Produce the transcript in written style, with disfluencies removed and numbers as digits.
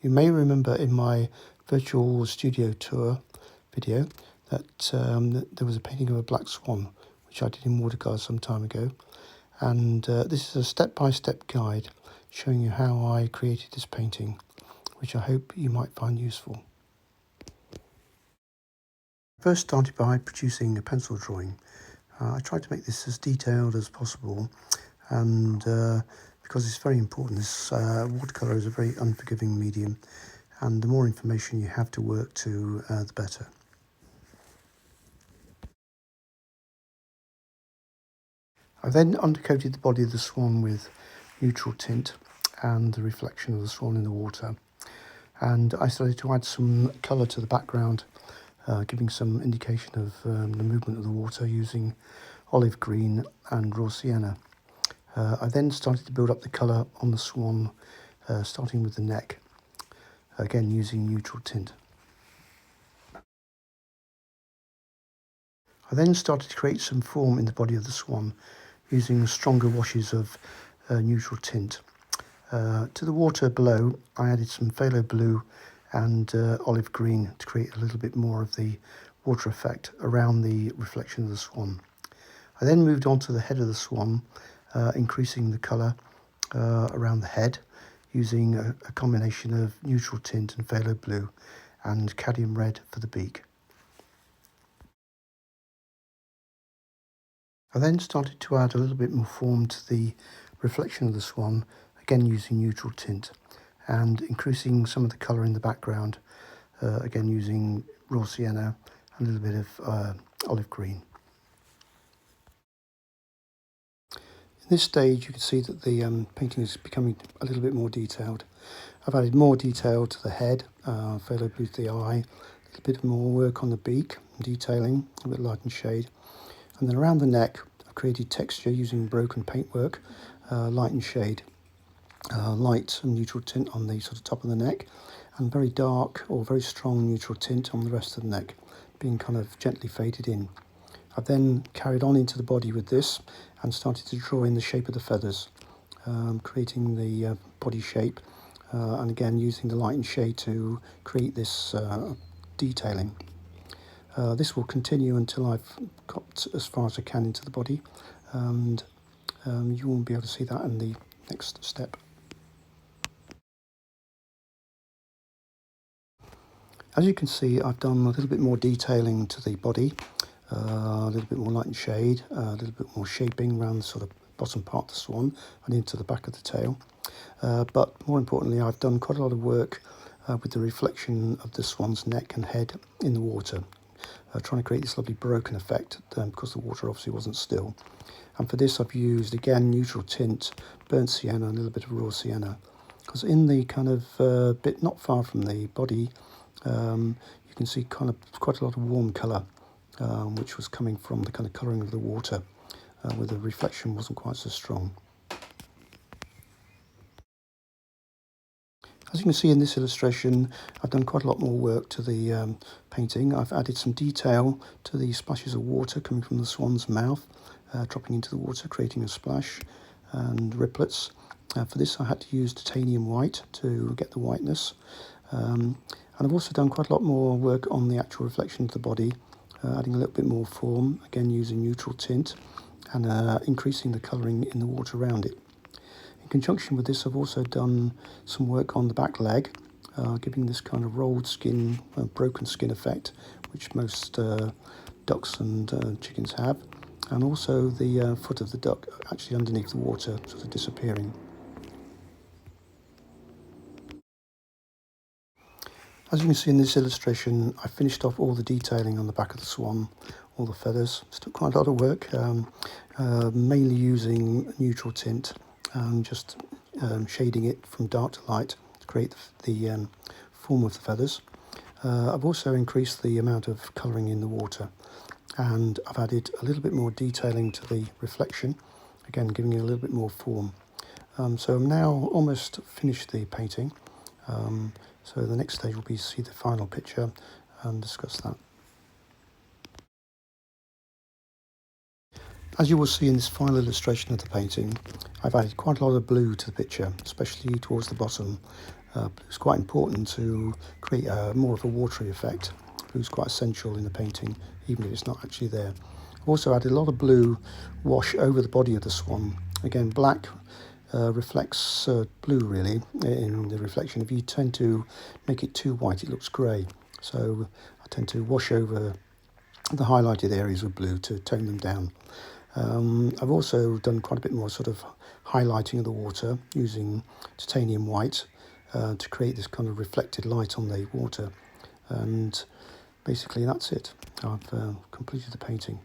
You may remember in my virtual studio tour video that there was a painting of a black swan, which I did in watercolour some time ago. And this is a step-by-step guide showing you how I created this painting, which I hope you might find useful. First started by producing a pencil drawing. I tried to make this as detailed as possible, and because it's very important, this watercolour is a very unforgiving medium, and the more information you have to work to, the better. I then undercoated the body of the swan with neutral tint and the reflection of the swan in the water, and I started to add some colour to the background, giving some indication of the movement of the water using olive green and raw sienna. I then started to build up the colour on the swan, starting with the neck, again using neutral tint. I then started to create some form in the body of the swan using stronger washes of neutral tint. To the water below, I added some phthalo blue and olive green to create a little bit more of the water effect around the reflection of the swan. I then moved on to the head of the swan, increasing the colour around the head using a combination of neutral tint and phthalo blue and cadmium red for the beak. I then started to add a little bit more form to the reflection of the swan, again using neutral tint, and increasing some of the colour in the background, again using raw sienna and a little bit of olive green. In this stage you can see that the painting is becoming a little bit more detailed. I've added more detail to the head, phthalo blue to the eye, a little bit more work on the beak, detailing, a bit light and shade. And then around the neck I've created texture using broken paintwork, light and shade. Light and neutral tint on the sort of top of the neck, and very dark or very strong neutral tint on the rest of the neck, being kind of gently faded in. I've then carried on into the body with this and started to draw in the shape of the feathers, creating the body shape, and again using the light and shade to create this detailing. This will continue until I've got as far as I can into the body, and you won't be able to see that in the next step. As you can see, I've done a little bit more detailing to the body, a little bit more light and shade, a little bit more shaping around the sort of bottom part of the swan and into the back of the tail. But more importantly, I've done quite a lot of work with the reflection of the swan's neck and head in the water, trying to create this lovely broken effect because the water obviously wasn't still. And for this I've used, again, neutral tint, burnt sienna and a little bit of raw sienna, because in the kind of bit not far from the body, you can see kind of quite a lot of warm colour, which was coming from the kind of colouring of the water, where the reflection wasn't quite so strong. As you can see in this illustration, I've done quite a lot more work to the painting. I've added some detail to the splashes of water coming from the swan's mouth, dropping into the water, creating a splash and riplets. For this I had to use titanium white to get the whiteness. And I've also done quite a lot more work on the actual reflection of the body, adding a little bit more form, again using neutral tint, and increasing the colouring in the water around it. In conjunction with this, I've also done some work on the back leg, giving this kind of rolled skin, broken skin effect, which most ducks and chickens have, and also the foot of the duck actually underneath the water, sort of disappearing. As you can see in this illustration, I finished off all the detailing on the back of the swan, all the feathers. It took quite a lot of work, mainly using neutral tint and just shading it from dark to light to create the form of the feathers. I've also increased the amount of colouring in the water, and I've added a little bit more detailing to the reflection, again giving it a little bit more form. So I'm now almost finished the painting. So the next stage will be to see the final picture and discuss that. As you will see in this final illustration of the painting, I've added quite a lot of blue to the picture, especially towards the bottom, Blue's quite important to create more of a watery effect. Blue's quite essential in the painting, even if it's not actually there. I've also added a lot of blue wash over the body of the swan. Again, black reflects blue really in the reflection. If you tend to make it too white, it looks grey. So I tend to wash over the highlighted areas with blue to tone them down. I've also done quite a bit more sort of highlighting of the water using titanium white to create this kind of reflected light on the water. And basically that's it. I've completed the painting.